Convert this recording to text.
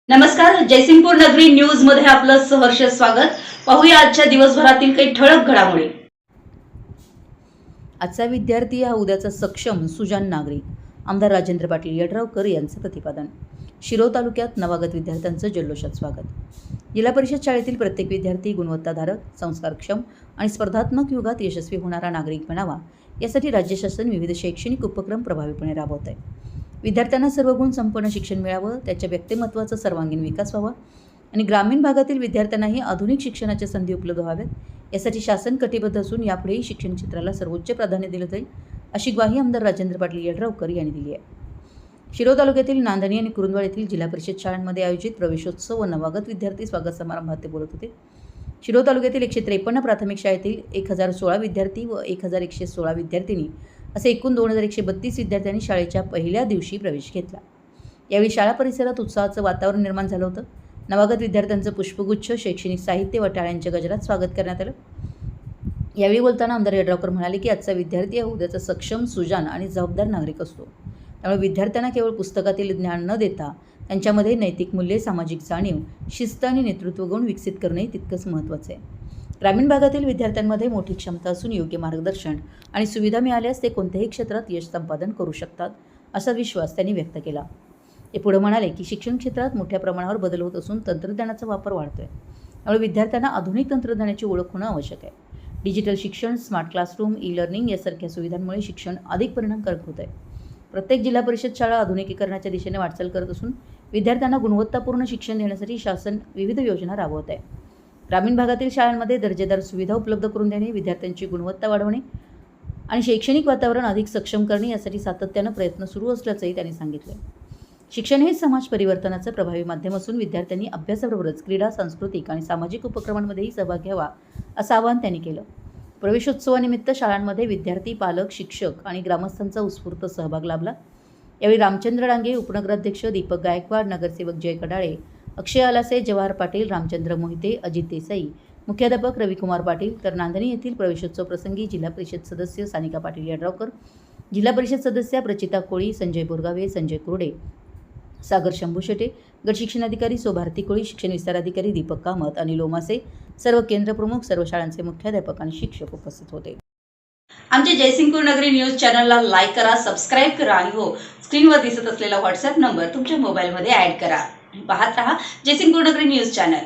नमस्कार, जयसिंगपूर नगरी न्यूज मध्ये आपलं सहर्ष स्वागत। पाहूया आजच्या दिवसभरातील काही ठळक घडामोडी। आजचा विद्यार्थी हा उद्याचा सक्षम सुजाण नागरिक, आमदार राजेंद्र पाटील यड्रावकर यांचं प्रतिपादन। शिरोळ तालुक्यात नवागत विद्यार्थ्यांचं जल्लोषात स्वागत। जिल्हा परिषद शाळेतील प्रत्येक विद्यार्थी गुणवत्ताधारक, संस्कारक्षम आणि स्पर्धात्मक युगात यशस्वी होणारा नागरिक बनावा, यासाठी राज्य शासन विविध शैक्षणिक उपक्रम प्रभावीपणे राबवत आहे। विद्यार्थ्यांना सर्व गुण संपन्न शिक्षण मिळावं, त्याच्या व्यक्तिमत्त्वाचा सर्वांगीण विकास व्हावा आणि ग्रामीण भागातील विद्यार्थ्यांनाही आधुनिक शिक्षणाच्या संधी उपलब्ध व्हाव्यात, यासाठी शासन कटिबद्ध असून यापुढेही शिक्षण क्षेत्राला सर्वोच्च प्राधान्य दिलं जाईल, अशी ग्वाही आमदार राजेंद्र पाटील यड्रावकर यांनी दिली आहे। शिरोळ तालुक्यातील नांदणी आणि कुरुंदवाड येथील जिल्हा परिषद शाळांमध्ये आयोजित प्रवेशोत्सव व नवागत विद्यार्थी स्वागत समारंभात ते बोलत होते। शिरोळ तालुक्यातील 153 प्राथमिक शाळेतील 1016 विद्यार्थी व 1116 विद्यार्थिनी असे एकूण 2132 विद्यार्थ्यांनी शाळेच्या पहिल्या दिवशी प्रवेश घेतला। यावेळी शाळा परिसरात उत्साहाचं वातावरण निर्माण झालं होतं। नवागत विद्यार्थ्यांचं पुष्पगुच्छ, शैक्षणिक साहित्य व टाळ्यांच्या गजरात स्वागत करण्यात आलं। यावेळी बोलताना आमदार यड्रावकर म्हणाले की आजचा विद्यार्थी हा उद्याचा सक्षम, सुजाण आणि जबाबदार नागरिक असतो। त्यामुळे विद्यार्थ्यांना केवळ पुस्तकातील ज्ञान न देता त्यांच्यामध्ये नैतिक मूल्ये, सामाजिक जाणीव, शिस्त आणि नेतृत्व गुण विकसित करणंही तितकंच महत्त्वाचं आहे। ग्रामीण भागातील विद्यार्थ्यांमध्ये मोठी क्षमता असून योग्य मार्गदर्शन आणि सुविधा मिळाल्यास ते कोणत्याही क्षेत्रात यश संपादन करू शकतात, असा विश्वास त्यांनी व्यक्त केला। ते पुढे म्हणाले की शिक्षण क्षेत्रात मोठ्या प्रमाणावर बदल होत असून तंत्रज्ञानाचा वापर वाढतोय, त्यामुळे विद्यार्थ्यांना आधुनिक तंत्रज्ञानाची ओळख होणं आवश्यक आहे। डिजिटल शिक्षण, स्मार्ट क्लासरूम, ई लर्निंग यासारख्या सुविधांमुळे शिक्षण अधिक परिणामकारक होत आहे। प्रत्येक जिल्हा परिषद शाळा आधुनिकीकरणाच्या दिशेने वाटचाल करत असून विद्यार्थ्यांना गुणवत्तापूर्ण शिक्षण देण्यासाठी शासन विविध योजना राबवत आहे। ग्रामीण भागातील शाळांमध्ये दर्जेदार सुविधा उपलब्ध करून देणे, विद्यार्थ्यांची गुणवत्ता वाढवणे आणि शैक्षणिक वातावरण अधिक सक्षम करणे यासाठी सातत्यानं प्रयत्न सुरू असल्याचंही त्यांनी सांगितलं। शिक्षण हे समाज परिवर्तनाचं प्रभावी माध्यम असून विद्यार्थ्यांनी अभ्यासाबरोबरच क्रीडा, सांस्कृतिक आणि सामाजिक उपक्रमांमध्येही सहभाग घ्यावा, असं आवाहन त्यांनी केलं। प्रवेशोत्सवानिमित्त शाळांमध्ये विद्यार्थी, पालक, शिक्षक आणि ग्रामस्थांचा उत्स्फूर्त सहभाग लाभला। यावेळी रामचंद्र डांगे, उपनगराध्यक्ष दीपक गायकवाड, नगरसेवक जय कडाळे, अक्षय आलासे, जवाहर पाटील, रामचंद्र मोहिते, अजित देसाई, मुख्याध्यापक रविकुमार पाटील, तर नांदणी येथील प्रवेशोत्सव प्रसंगी जिल्हा परिषद सदस्य सानिका पाटील यड्रावकर, जिल्हा परिषद सदस्या प्रचिता कोळी, संजय बोरगावे, संजय कुरडे, सागर शंभू शेटे, गट शिक्षणाधिकारी सोभारती कोळी, शिक्षण विस्तार अधिकारी दीपक कामत, अनिल ओमासे, सर्व केंद्र प्रमुख, सर्व शाळांचे मुख्याध्यापक आणि शिक्षक उपस्थित होते। आमच्या जयसिंगपूर नगरी न्यूज चॅनलला लाईक करा, सबस्क्राईब करा आणि हो, स्क्रीनवर दिसत असलेला व्हॉट्सअप नंबर तुमच्या मोबाईलमध्ये ॲड करा। पाहत रहा जयसिंगपूर नगरी न्यूज चॅनल।